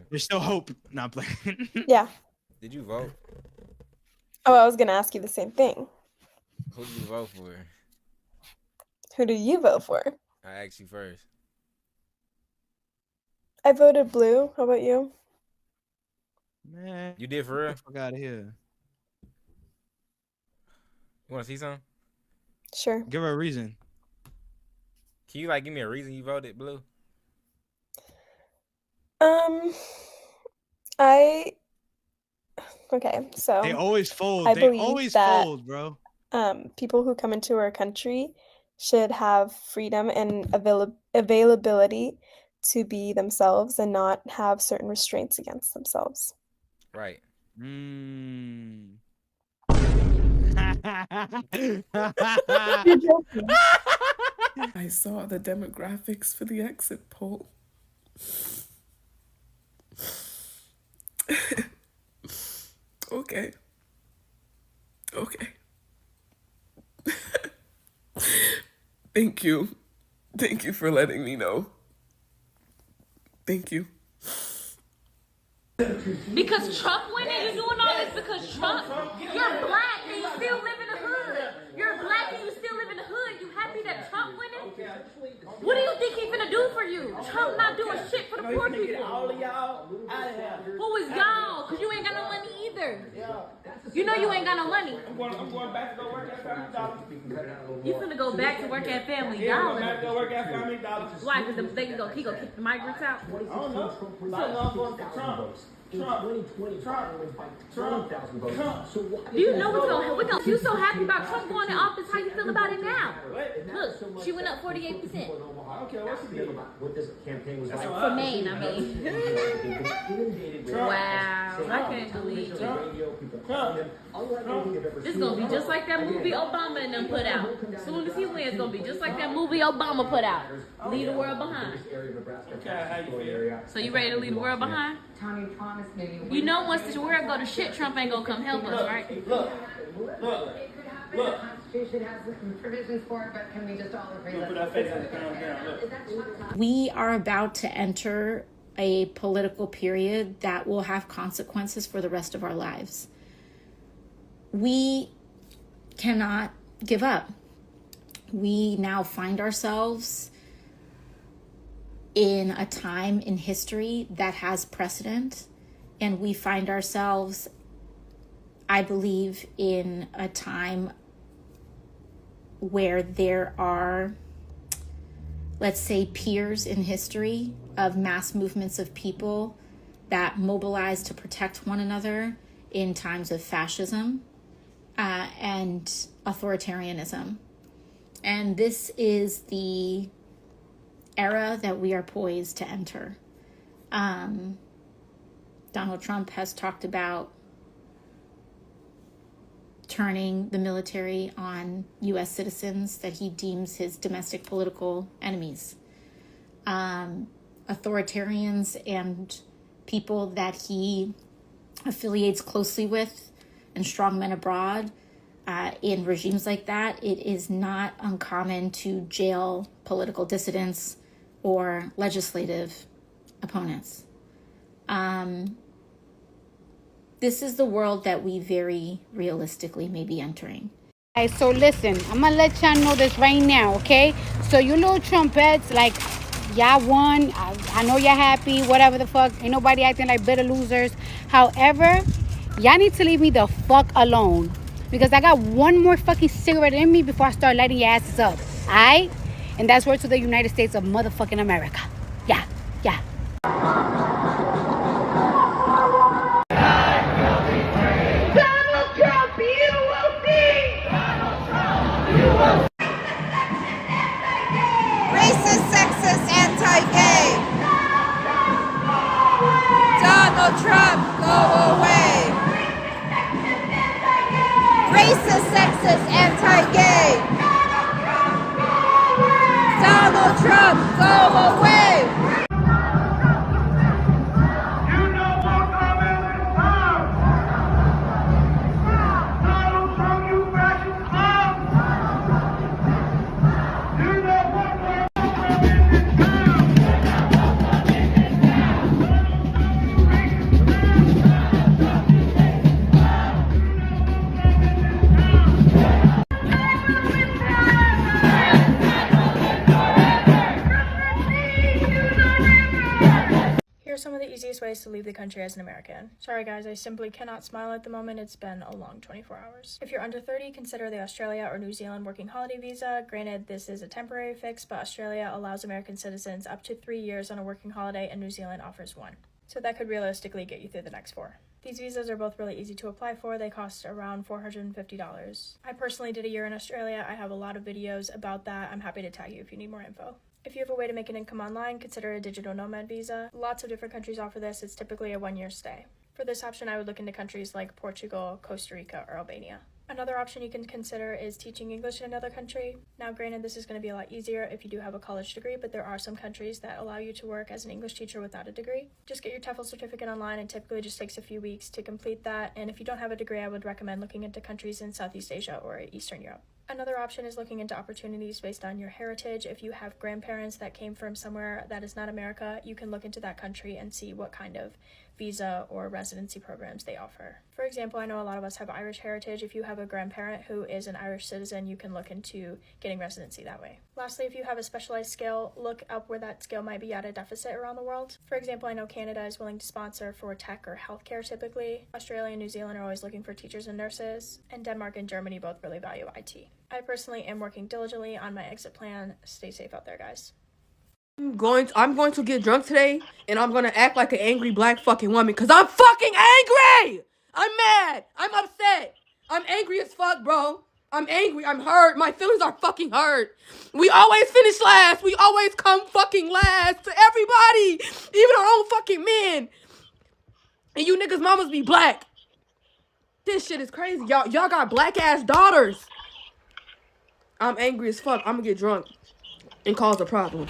There's still hope. Not playing. Yeah. Did you vote? Oh, I was gonna ask you the same thing. Who did you vote for? Who do you vote for? I asked you first. I voted blue. How about you? Man, You did for real? get the fuck out of here. You want to see something? Sure. Give her a reason. Can you like give me a reason you voted blue? Okay, so They always fold. I They believe always that fold, bro. people who come into our country should have freedom and availability to be themselves and not have certain restraints against themselves. Right. You're joking. I saw the demographics for the exit poll. Okay. Thank you. Thank you for letting me know. Thank you. Because Trump winning, you're doing all this because Trump, you're black and you still live in the hood. You're black and you still live in the hood. You happy that Trump winning? What do you think he's gonna do for you? Trump not doing shit for the poor people. All of y'all out of here. Who is y'all? Cause you ain't got no money either. You know you ain't got no money. I'm going back to go work at Family Dollar. You finna go back to work at Family Yeah, I'm Dollar. going back to go work at Family Dollar. Why? Cause he go kick the migrants out. I don't know. So long for Trump. Do you know what's gonna you so happy about Trump going in office? How you feel about it now? Look, she went up 48%. I don't care what she did. What this campaign was like. For Maine, I mean. Wow, I can't believe it. It's gonna be just like that movie Obama and them put out. As soon as he wins, it's gonna be just like that movie Obama put out. Leave the world behind. So you ready to leave the world behind? You know once the world go to shit, Trump ain't gonna come help us, right? Look. The Constitution has provisions for it, but can we just all agree that we are about to enter a political period that will have consequences for the rest of our lives. We cannot give up. We now find ourselves in a time in history that has precedent, and we find ourselves, I believe, in a time where there are, let's say, peers in history of mass movements of people that mobilize to protect one another in times of fascism and authoritarianism. And this is the era that we are poised to enter. Donald Trump has talked about turning the military on U.S. citizens that he deems his domestic political enemies. Authoritarians and people that he affiliates closely with and strongmen abroad in regimes like that, it is not uncommon to jail political dissidents or legislative opponents. This is the world that we very realistically may be entering. Hey, so listen, I'm gonna let y'all know this right now, okay? So you little trumpets, like, y'all won. I know y'all happy, whatever the fuck. Ain't nobody acting like bitter losers. However, y'all need to leave me the fuck alone. Because I got one more fucking cigarette in me before I start lighting your asses up. Alright? And that's word to the United States of motherfucking America. Yeah. Racist, sexist, anti-gay. Donald Trump, go away. Racist, sexist, anti-gay. Donald Trump, go away. easiest ways to leave the country as an American. Sorry guys, I simply cannot smile at the moment. It's been a long 24 hours. If you're under 30, consider the Australia or New Zealand working holiday visa. Granted, this is a temporary fix, but Australia allows American citizens up to 3 years on a working holiday and New Zealand offers 1. So that could realistically get you through the next 4. These visas are both really easy to apply for. They cost around $450. I personally did a year in Australia. I have a lot of videos about that. I'm happy to tag you if you need more info. If you have a way to make an income online, consider a digital nomad visa. Lots of different countries offer this. It's typically a 1-year stay. For this option, I would look into countries like Portugal, Costa Rica, or Albania. Another option you can consider is teaching English in another country. Now, granted, this is going to be a lot easier if you do have a college degree, but there are some countries that allow you to work as an English teacher without a degree. Just get your TEFL certificate online. It typically just takes a few weeks to complete that. And if you don't have a degree, I would recommend looking into countries in Southeast Asia or Eastern Europe. Another option is looking into opportunities based on your heritage. If you have grandparents that came from somewhere that is not America, you can look into that country and see what kind of visa or residency programs they offer. For example, I know a lot of us have Irish heritage. If you have a grandparent who is an Irish citizen, you can look into getting residency that way. Lastly, if you have a specialized skill, look up where that skill might be at a deficit around the world. For example, I know Canada is willing to sponsor for tech or healthcare typically. Australia and New Zealand are always looking for teachers and nurses, and Denmark and Germany both really value IT. I personally am working diligently on my exit plan. Stay safe out there, guys. I'm going to get drunk today, and I'm gonna act like an angry black fucking woman, because I'm fucking angry! I'm mad! I'm upset! I'm angry as fuck, bro. I'm angry. I'm hurt. My feelings are fucking hurt. We always finish last. We always come fucking last to everybody, even our own fucking men. And you niggas mamas be black. This shit is crazy. Y'all got black ass daughters. I'm angry as fuck. I'm gonna get drunk and cause a problem.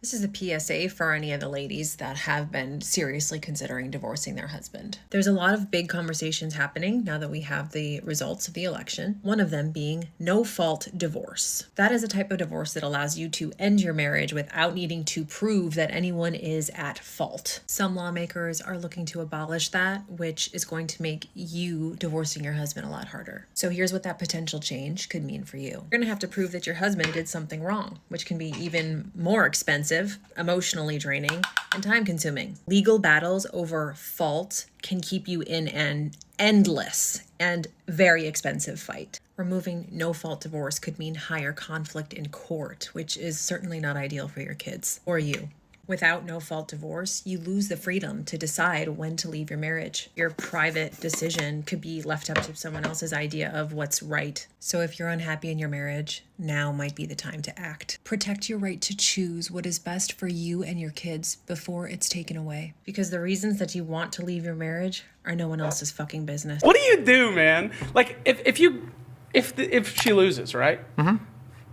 This is a PSA for any of the ladies that have been seriously considering divorcing their husband. There's a lot of big conversations happening now that we have the results of the election, one of them being no-fault divorce. That is a type of divorce that allows you to end your marriage without needing to prove that anyone is at fault. Some lawmakers are looking to abolish that, which is going to make you divorcing your husband a lot harder. So here's what that potential change could mean for you. You're going to have to prove that your husband did something wrong, which can be even more expensive, emotionally draining, and time-consuming. Legal battles over fault can keep you in an endless and very expensive fight. Removing no-fault divorce could mean higher conflict in court, which is certainly not ideal for your kids or you. Without no-fault divorce, you lose the freedom to decide when to leave your marriage. Your private decision could be left up to someone else's idea of what's right. So if you're unhappy in your marriage, now might be the time to act. Protect your right to choose what is best for you and your kids before it's taken away. Because the reasons that you want to leave your marriage are no one else's fucking business. What do you do, man? Like, if she loses, right? Mm-hmm.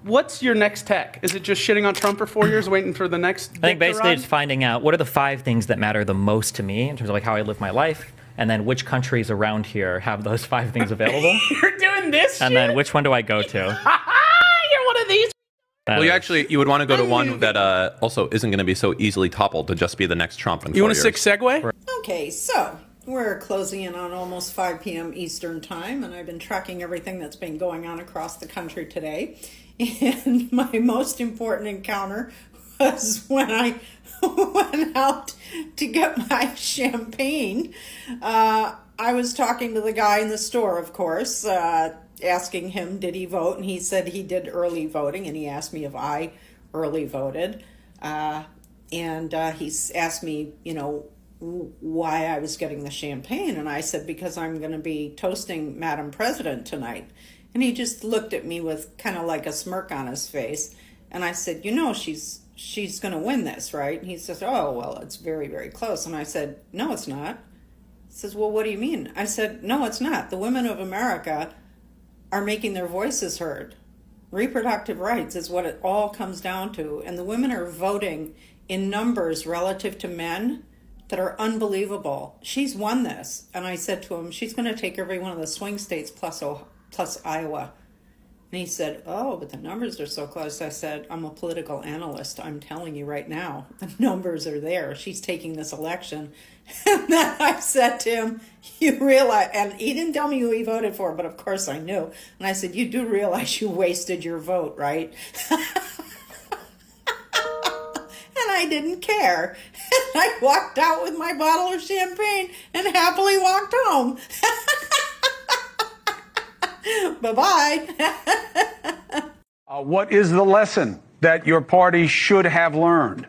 What's your next tech? Is it just shitting on Trump for 4 years, waiting for the next? I think basically it's finding out what are the 5 things that matter the most to me in terms of like how I live my life, and then which countries around here have those 5 things available. You're doing this and shit? then which one do I go to? You're one of these. Well, you would want to go to one that also isn't going to be so easily toppled to just be the next Trump in 4 years. You want a 6 segue? Okay, so we're closing in on almost 5 p.m. Eastern time, and I've been tracking everything that's been going on across the country today. And my most important encounter was when I went out to get my champagne. I was talking to the guy in the store, of course, asking him, did he vote? And he said he did early voting, and he asked me if I early voted. And he asked me, why I was getting the champagne. And I said, because I'm going to be toasting Madam President tonight. And he just looked at me with kind of like a smirk on his face. And I said, she's going to win this, right? And he says, oh, well, it's very, very close. And I said, no, it's not. He says, well, what do you mean? I said, no, it's not. The women of America are making their voices heard. Reproductive rights is what it all comes down to. And the women are voting in numbers relative to men that are unbelievable. She's won this. And I said to him, she's going to take every one of the swing states plus Iowa. And he said, oh, but the numbers are so close. I said, I'm a political analyst. I'm telling you right now, the numbers are there. She's taking this election. And then I said to him, you realize, and he didn't tell me who he voted for, but of course I knew. And I said, you do realize you wasted your vote, right? And I I didn't care. And I walked out with my bottle of champagne and happily walked home. Bye-bye. What is the lesson that your party should have learned?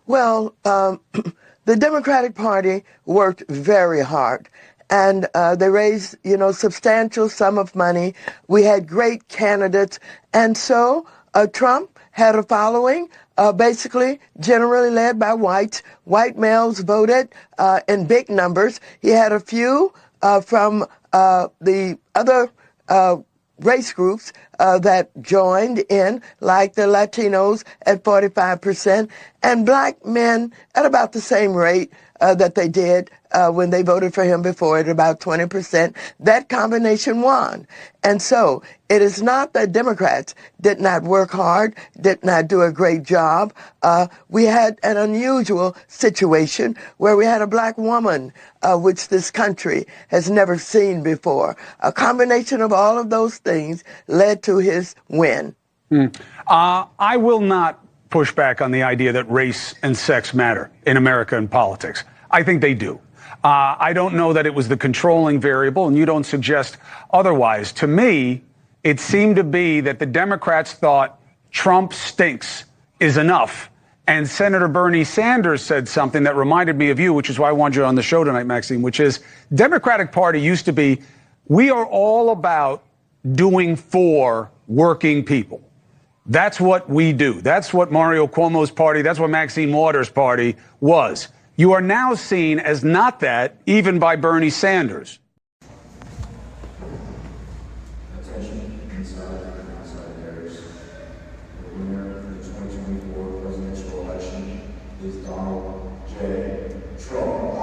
Well, the Democratic Party worked very hard, and they raised, substantial sum of money. We had great candidates, and so Trump had a following, basically generally led by whites. White males voted in big numbers. He had a few from the other race groups that joined in, like the Latinos at 45%, and black men at about the same rate that they did when they voted for him before, at about 20%. That combination won. And so it is not that Democrats did not work hard, did not do a great job. We had an unusual situation where we had a black woman, which this country has never seen before. A combination of all of those things led to his win. I will not push back on the idea that race and sex matter in American politics. I think they do. I don't know that it was the controlling variable, and you don't suggest otherwise. To me, it seemed to be that the Democrats thought Trump stinks is enough. And Senator Bernie Sanders said something that reminded me of you, which is why I wanted you on the show tonight, Maxine, which is Democratic Party used to be, we are all about doing for working people. That's what we do. That's what Mario Cuomo's party, that's what Maxine Waters' party was. You are now seen as not that, even by Bernie Sanders. Attention, inside and outside areas. The winner of the 2024 presidential election is Donald J. Trump.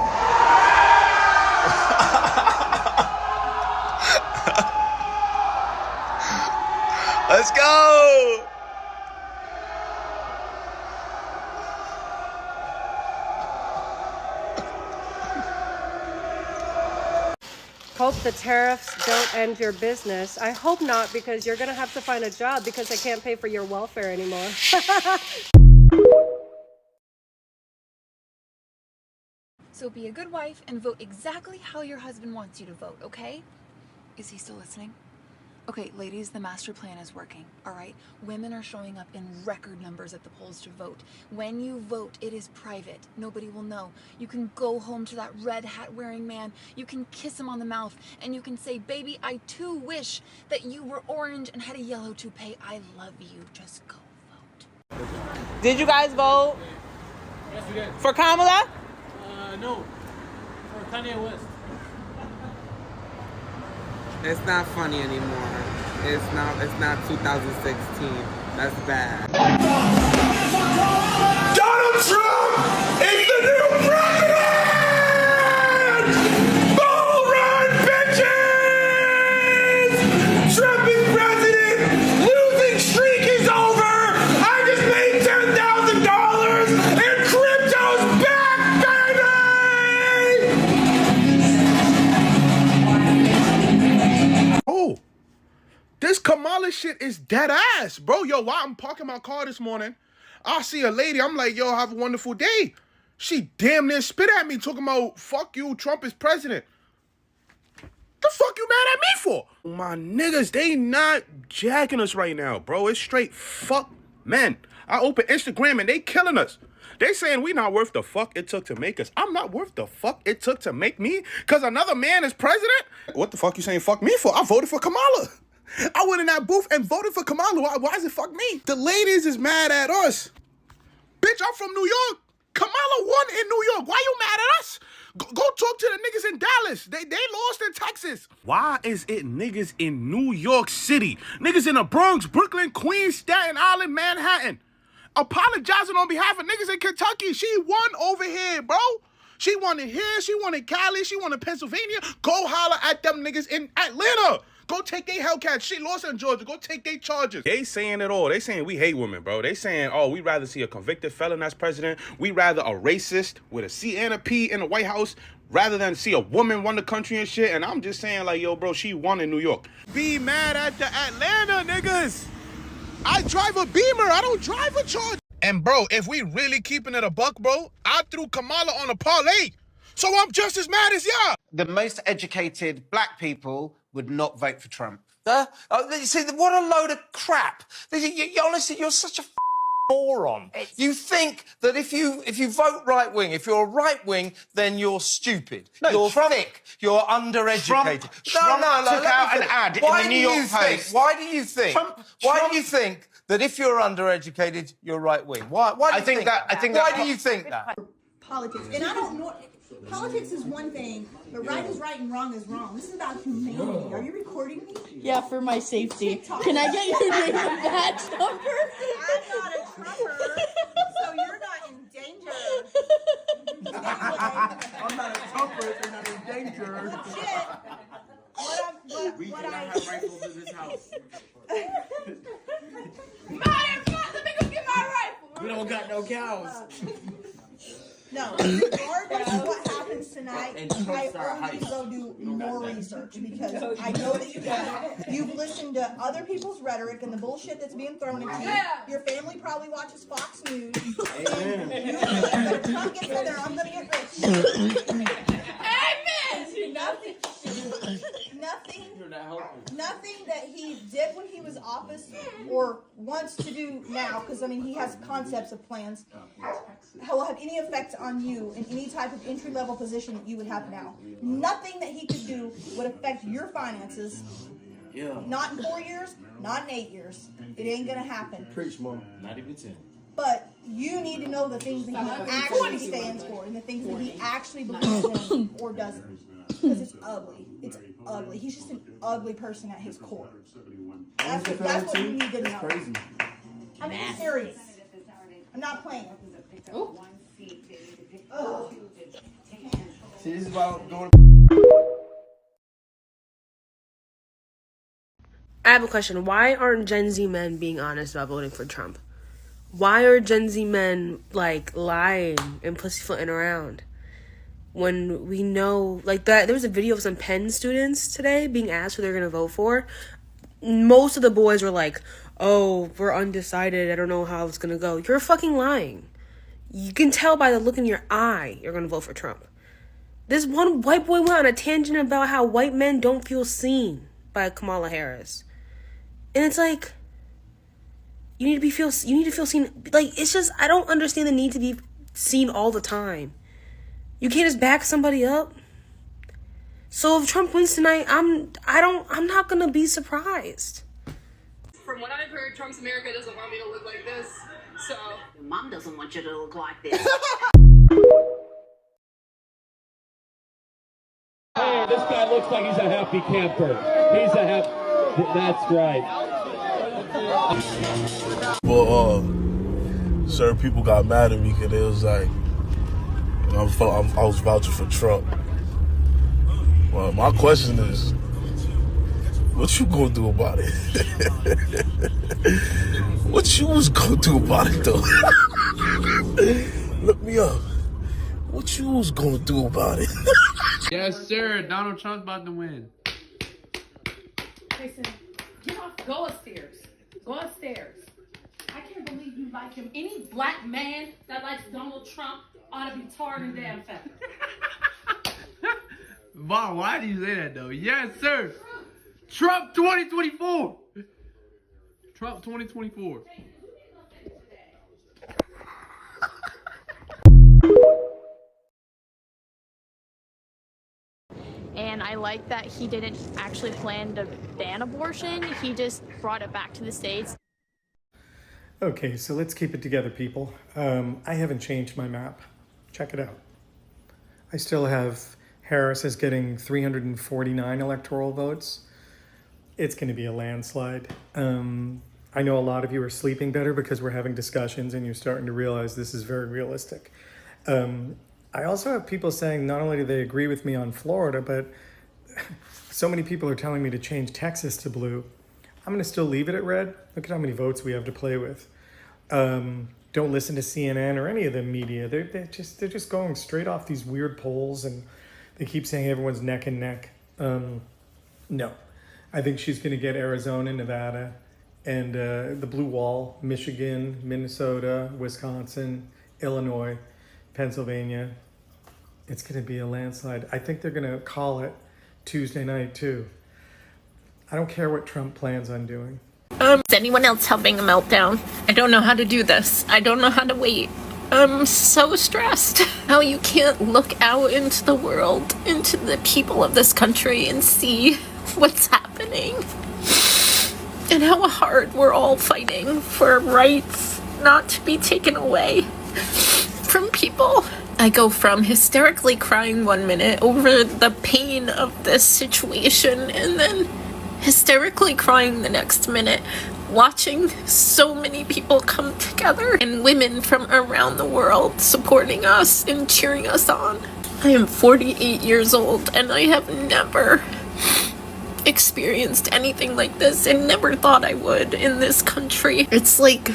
Let's go! Hope the tariffs don't end your business. I hope not, because you're going to have to find a job because I can't pay for your welfare anymore. So be a good wife and vote exactly how your husband wants you to vote, okay? Is he still listening? Okay, ladies, the master plan is working, all right? Women are showing up in record numbers at the polls to vote. When you vote, it is private. Nobody will know. You can go home to that red hat wearing man. You can kiss him on the mouth, and you can say, baby, I too wish that you were orange and had a yellow toupee. I love you. Just go vote. Did you guys vote? Yes, we did. For Kamala? No. For Kanye West. It's not funny anymore. It's not 2016. That's bad. Donald Trump is the new president! Bull run, bitches! Trump is president! Losing streak is over! I just made $10,000 and crypto's back, baby! Oh, this Kamala shit is dead ass, bro. Yo, while I'm parking my car this morning, I see a lady. I'm like, yo, have a wonderful day. She damn near spit at me talking about, fuck you, Trump is president. The fuck you mad at me for? My niggas, they not jacking us right now, bro. It's straight fuck men. I open Instagram and they killing us. They saying we not worth the fuck it took to make us. I'm not worth the fuck it took to make me because another man is president? What the fuck you saying fuck me for? I voted for Kamala. I went in that booth and voted for Kamala. Why is it fuck me? The ladies is mad at us. Bitch, I'm from New York. Kamala won in New York. Why you mad at us? Go talk to the niggas in Dallas. They lost in Texas. Why is it niggas in New York City? Niggas in the Bronx, Brooklyn, Queens, Staten Island, Manhattan. Apologizing on behalf of niggas in Kentucky. She won over here, bro. She won in here. She won in Cali. She won in Pennsylvania. Go holler at them niggas in Atlanta. Go take their Hellcats. She lost in Georgia. Go take their charges. They saying it all. They saying we hate women, bro. They saying, oh, we'd rather see a convicted felon as president. We'd rather a racist with a C and a P in the White House rather than see a woman run the country and shit. And I'm just saying, like, yo, bro, she won in New York. Be mad at the Atlanta niggas. I drive a Beamer. I don't drive a Charger. And bro, if we really keeping it a buck, bro, I threw Kamala on a parlay. So I'm just as mad as y'all. The most educated black people would not vote for Trump. You see, what a load of crap. Honestly, you're such a moron. You think that if you vote right wing, if you're right wing, then you're stupid. No, you're Trump- thick. You're undereducated. Trump took out an ad in the New York Post. Why do you think? Why do you think that if you're undereducated, you're right wing? Why do you think that? Why do you think that? Politics, and I don't know. Politics is one thing, but right is right and wrong is wrong. This is about humanity. Are you recording me? Yeah, for my safety. Can I get your name and badge number? I'm not a Trumper, so you're not in danger. I'm not a Trumper, so you're not in danger. Shit. We cannot have rifles in this house. Let me go get my rifle. We don't got no cows. No, regardless of what happens tonight, I urge you to go do more research because I know that you have. You've listened to other people's rhetoric and the bullshit that's being thrown at you. Your family probably watches Fox News. And you think that Trump gets in there, I'm going to get rich. Amen! Nothing that he did when he was office or wants to do now, because I mean he has concepts of plans, will have any effect on you in any type of entry-level position that you would have now. Nothing that he could do would affect your finances. Yeah. Not in 4 years, not in 8 years. It ain't gonna happen. Preach, Mom. Not even 10. But you need to know the things that he actually stands for and the things that he actually believes in or doesn't. Because it's ugly. It's ugly. He's just an ugly person at his core. That's what you need to know. I'm being serious. I'm not playing. Oh. See, this is about going. I have a question. Why aren't Gen Z men being honest about voting for Trump? Why are Gen Z men, like, lying and pussyfooting around? When we know, like, that there was a video of some Penn students today being asked who they're going to vote for. Most of the boys were like, oh, we're undecided. I don't know how it's going to go. You're fucking lying. You can tell by the look in your eye you're going to vote for Trump. This one white boy went on a tangent about how white men don't feel seen by Kamala Harris. And it's like, you need to feel seen. Like, it's just, I don't understand the need to be seen all the time. You can't just back somebody up. So if Trump wins tonight, I'm not gonna be surprised. From what I've heard, Trump's America doesn't want me to look like this. So Your mom doesn't want you to look like this. Hey, this guy looks like he's a happy camper. He's a happy. That's right. Well, certain people got mad at me because it was like, I was vouching for Trump. Well, my question is, what you gonna do about it? What you was gonna do about it, though? Look me up. What you was gonna do about it? Yes, sir. Donald Trump's about to win. Jason, get off. Go upstairs. Go upstairs. I can't believe you like him. Any black man that likes Donald Trump ought to be tarred and damn feathered. Mom, why do you say that, though? Yes, sir. Trump 2024. Trump 2024. And I like that he didn't actually plan to ban abortion. He just brought it back to the States. Okay, so let's keep it together, people. I haven't changed my map. Check it out. I still have Harris as getting 349 electoral votes. It's going to be a landslide. I know a lot of you are sleeping better because we're having discussions and you're starting to realize this is very realistic. I also have people saying not only do they agree with me on Florida, but so many people are telling me to change Texas to blue. I'm going to still leave it at red. Look at how many votes we have to play with. Don't listen to CNN or any of the media. They're just going straight off these weird polls, and they keep saying everyone's neck and neck. No, I think she's going to get Arizona, Nevada, And the blue wall, Michigan, Minnesota, Wisconsin, Illinois, Pennsylvania, it's going to be a landslide. I think they're going to call it Tuesday night too. I don't care what Trump plans on doing. Is anyone else having a meltdown? I don't know how to do this. I don't know how to wait. I'm so stressed. How you can't look out into the world, into the people of this country and see what's happening. And how hard we're all fighting for rights not to be taken away from people. I go from hysterically crying 1 minute over the pain of this situation and then hysterically crying the next minute, watching so many people come together and women from around the world supporting us and cheering us on. I am 48 years old and I have never experienced anything like this and never thought I would in this country. It's like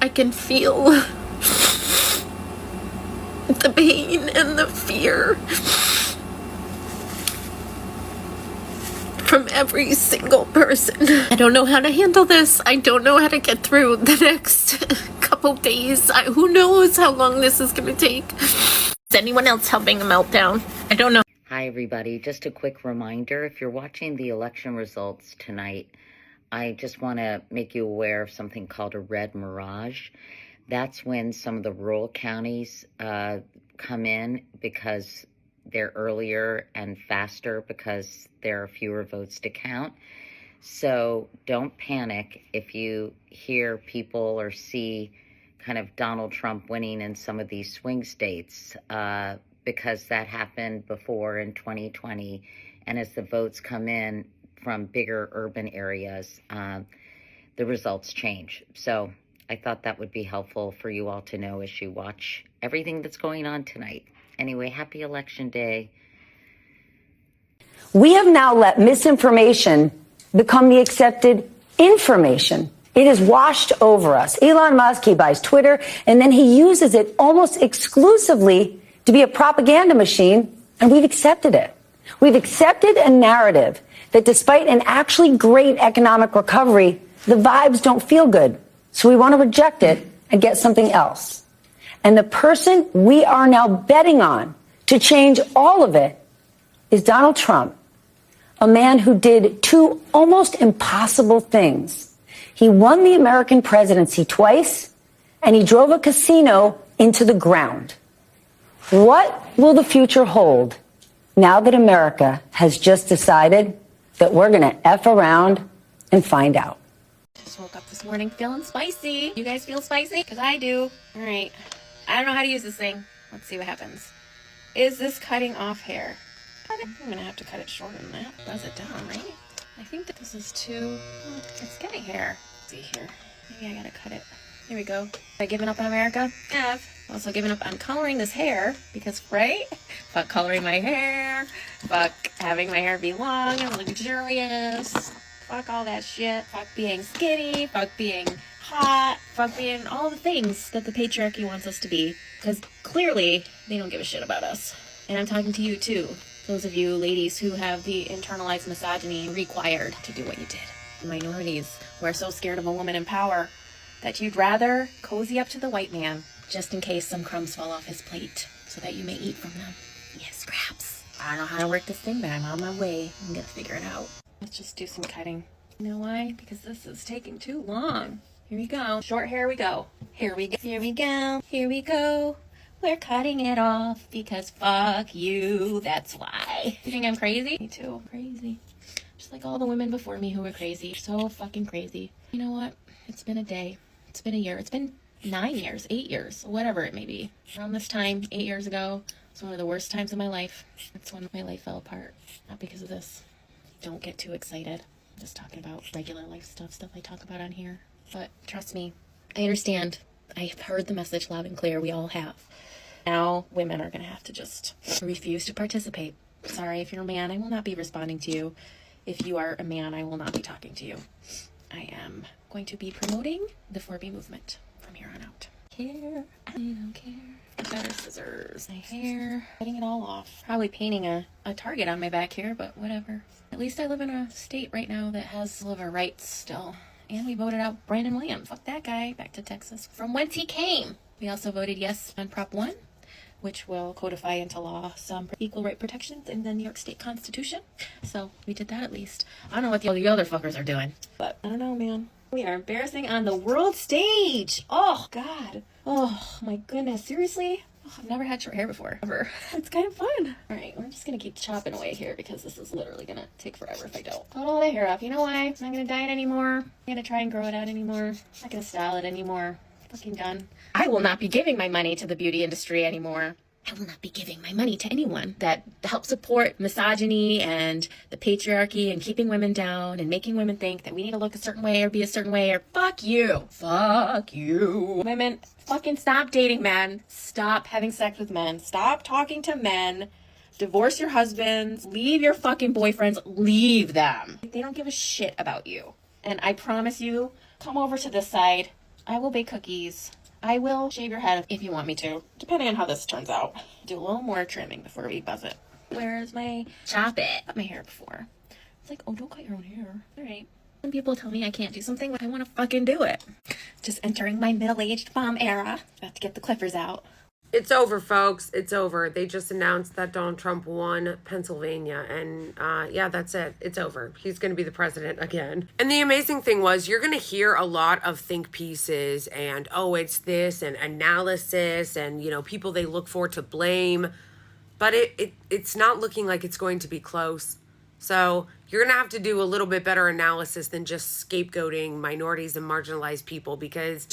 I can feel the pain and the fear from every single person. I don't know how to handle this. I don't know how to get through the next couple days. Who knows how long this is going to take. Is anyone else having a meltdown? I don't know. Hi, everybody. Just a quick reminder, if you're watching the election results tonight, I just want to make you aware of something called a red mirage. That's when some of the rural counties come in because they're earlier and faster because there are fewer votes to count. So don't panic if you hear people or see kind of Donald Trump winning in some of these swing states, because that happened before in 2020. And as the votes come in from bigger urban areas, the results change. So I thought that would be helpful for you all to know as you watch everything that's going on tonight. Anyway, happy Election Day. We have now let misinformation become the accepted information. It has washed over us. Elon Musk, he buys Twitter, and then he uses it almost exclusively to be a propaganda machine, and we've accepted it. We've accepted a narrative that despite an actually great economic recovery, the vibes don't feel good. So we want to reject it and get something else. And the person we are now betting on to change all of it is Donald Trump, a man who did two almost impossible things. He won the American presidency twice, and he drove a casino into the ground. What will the future hold now that America has just decided that we're going to F around and find out? Just woke up this morning feeling spicy. You guys feel spicy? Because I do. All right. I don't know how to use this thing. Let's see what happens. Is this cutting off hair? I'm going to have to cut it shorter than that. Does it down, right? I think that this is too... it's getting hair. Let's see here. Maybe I got to cut it. Here we go. Have I given up on America? I've also given up on coloring this hair because, right? Fuck coloring my hair. Fuck having my hair be long and luxurious. Fuck all that shit. Fuck being skinny. Fuck being hot. Fuck being all the things that the patriarchy wants us to be. Because clearly, they don't give a shit about us. And I'm talking to you too. Those of you ladies who have the internalized misogyny required to do what you did. Minorities who are so scared of a woman in power that you'd rather cozy up to the white man just in case some crumbs fall off his plate so that you may eat from them. Yes, scraps. I don't know how to work this thing, but I'm on my way. I'm gonna figure it out. Let's just do some cutting. You know why? Because this is taking too long. Here we go. Short hair we go. Here we go. Here we go. Here we go. We're cutting it off because fuck you. That's why. You think I'm crazy? Me too. Crazy. Just like all the women before me who were crazy. So fucking crazy. You know what? It's been a day. It's been a year. It's been 9 years, 8 years, whatever it may be. Around this time, 8 years ago, it's one of the worst times of my life. It's when my life fell apart. Not because of this. Don't get too excited. I'm just talking about regular life stuff I talk about on here. But trust me, I understand. I've heard the message loud and clear. We all have. Now, women are going to have to just refuse to participate. Sorry, if you're a man, I will not be responding to you. If you are a man, I will not be talking to you. I am going to be promoting the 4B movement from here on out. Here I don't care. Better scissors. My hair. Cutting it all off. Probably painting a target on my back here, but whatever. At least I live in a state right now that has civil rights still. And we voted out Brandon Williams. Fuck that guy. Back to Texas. From whence he came. We also voted yes on Prop 1, which will codify into law some equal right protections in the New York State Constitution. So we did that at least. I don't know what the other fuckers are doing, but I don't know, man. We are embarrassing on the world stage. Oh, God. Oh, my goodness. Seriously? Oh, I've never had short hair before, ever. It's kind of fun. All right, I'm just going to keep chopping away here because this is literally going to take forever if I don't. Cut all the hair off. You know why? I'm not going to dye it anymore. I'm going to try and grow it out anymore. I'm not going to style it anymore. Fucking done. I will not be giving my money to the beauty industry anymore. I will not be giving my money to anyone that helps support misogyny and the patriarchy and keeping women down and making women think that we need to look a certain way or be a certain way or fuck you. Fuck you. Women, fucking stop dating men. Stop having sex with men. Stop talking to men. Divorce your husbands. Leave your fucking boyfriends. Leave them. They don't give a shit about you. And I promise you, come over to this side. I will bake cookies. I will shave your head if you want me to, depending on how this turns out. Do a little more trimming before we buzz it. Where's my chop it? Cut my hair before. It's like, oh, don't cut your own hair. All right. When people tell me I can't do something, I want to fucking do it. Just entering my middle-aged mom era. About to get the clippers out. It's over, folks. It's over. They just announced that Donald Trump won Pennsylvania. And yeah, that's it. It's over. He's going to be the president again. And the amazing thing was, you're going to hear a lot of think pieces and, oh, it's this and analysis and, you know, people they look for to blame. But it's not looking like it's going to be close. So you're going to have to do a little bit better analysis than just scapegoating minorities and marginalized people, because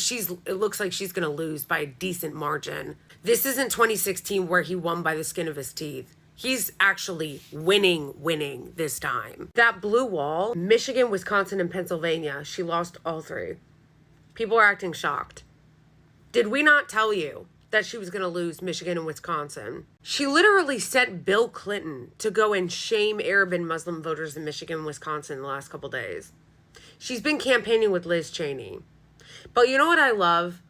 it looks like she's going to lose by a decent margin. This isn't 2016 where he won by the skin of his teeth. He's actually winning this time. That blue wall, Michigan, Wisconsin, and Pennsylvania, she lost all three. People are acting shocked. Did we not tell you that she was going to lose Michigan and Wisconsin? She literally sent Bill Clinton to go and shame Arab and Muslim voters in Michigan and Wisconsin the last couple days. She's been campaigning with Liz Cheney. But you know what I love?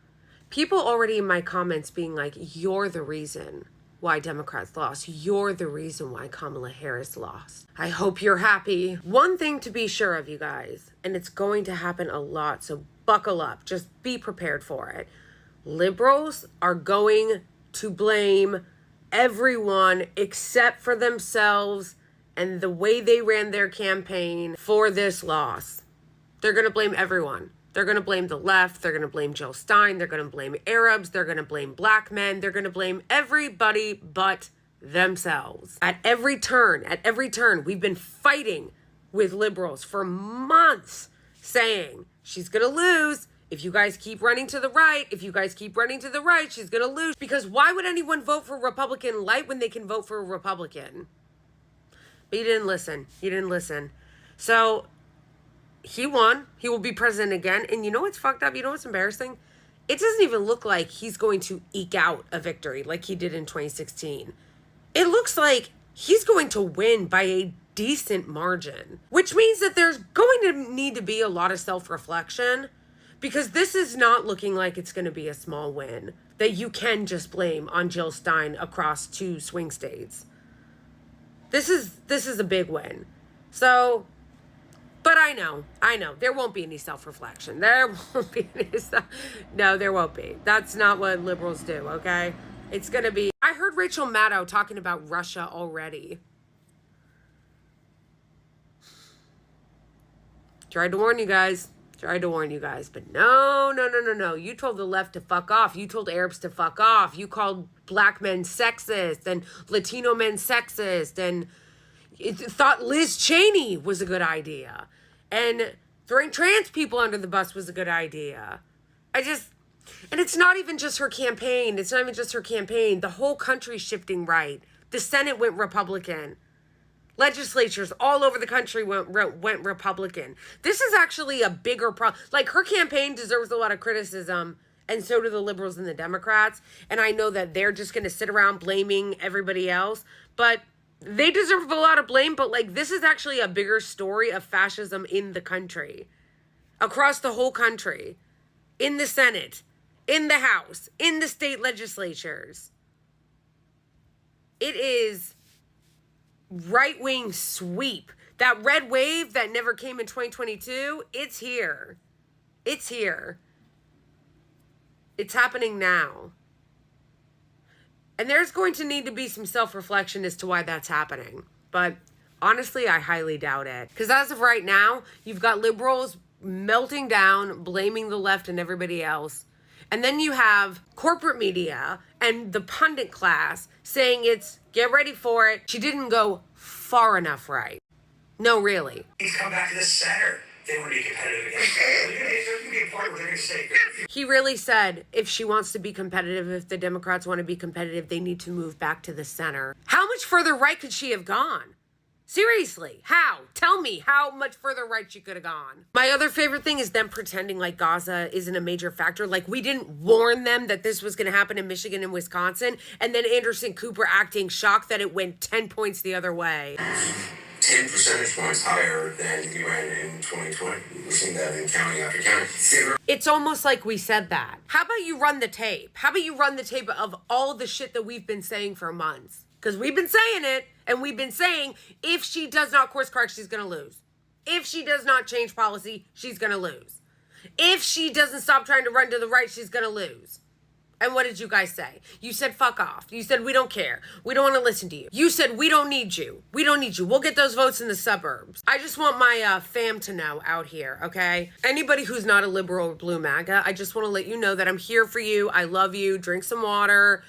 People already in my comments being like, you're the reason why Democrats lost. You're the reason why Kamala Harris lost. I hope you're happy. One thing to be sure of, you guys, and it's going to happen a lot, so buckle up. Just be prepared for it. Liberals are going to blame everyone except for themselves and the way they ran their campaign for this loss. They're going to blame everyone. They're going to blame the left. They're going to blame Jill Stein. They're going to blame Arabs. They're going to blame black men. They're going to blame everybody but themselves. At every turn, we've been fighting with liberals for months saying she's going to lose. If you guys keep running to the right, she's going to lose. Because why would anyone vote for Republican light when they can vote for a Republican? But you didn't listen. So he won. He will be president again. And you know what's fucked up? You know what's embarrassing? It doesn't even look like he's going to eke out a victory like he did in 2016. It looks like he's going to win by a decent margin, which means that there's going to need to be a lot of self-reflection, because this is not looking like it's going to be a small win that you can just blame on Jill Stein across 2 swing states. This is a big win. So, but I know, there won't be any self-reflection. There won't be no, there won't be. That's not what liberals do, okay? It's going to be, I heard Rachel Maddow talking about Russia already. Tried to warn you guys, but no. You told the left to fuck off. You told Arabs to fuck off. You called black men sexist and Latino men sexist, and thought Liz Cheney was a good idea. And throwing trans people under the bus was a good idea. And it's not even just her campaign. The whole country's shifting right. The Senate went Republican. Legislatures all over the country went Republican. This is actually a bigger problem. Like, her campaign deserves a lot of criticism, and so do the liberals and the Democrats. And I know that they're just going to sit around blaming everybody else, but they deserve a lot of blame. But like, this is actually a bigger story of fascism in the country, across the whole country, in the Senate, in the House, in the state legislatures. It is right-wing sweep. That red wave that never came in 2022, it's here. It's here. It's happening now. And there's going to need to be some self-reflection as to why that's happening. But honestly, I highly doubt it. Because as of right now, you've got liberals melting down, blaming the left and everybody else. And then you have corporate media and the pundit class saying it's, get ready for it. She didn't go far enough right. No, really. He's come back to the center. They want to be competitive again. If they're going to be a part of what they're going to say. He really said if she wants to be competitive, if the Democrats want to be competitive, they need to move back to the center. How much further right could she have gone? Seriously, how? Tell me how much further right she could have gone. My other favorite thing is them pretending like Gaza isn't a major factor. Like we didn't warn them that this was going to happen in Michigan and Wisconsin. And then Anderson Cooper acting shocked that it went 10 points the other way. 10 percentage points higher than we ran in 2020. We've seen that in county after county. It's almost like we said that. How about you run the tape? How about you run the tape of all the shit that we've been saying for months? Because we've been saying it, and we've been saying if she does not course correct, she's going to lose. If she does not change policy, she's going to lose. If she doesn't stop trying to run to the right, she's going to lose. And what did you guys say? You said, fuck off. You said, we don't care. We don't want to listen to you. You said, we don't need you. We don't need you. We'll get those votes in the suburbs. I just want my fam to know out here, okay? Anybody who's not a liberal or blue MAGA, I just want to let you know that I'm here for you. I love you. Drink some water.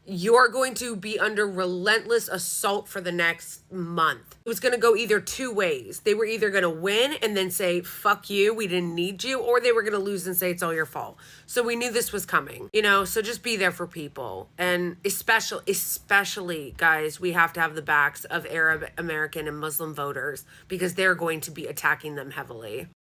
You're going to be under relentless assault for the next month. It was going to go either two ways. They were either going to win and then say, fuck you, we didn't need you, or they were going to lose and say it's all your fault. So we knew this was coming, you know, so just be there for people. And especially, guys, we have to have the backs of Arab, American, and Muslim voters because they're going to be attacking them heavily.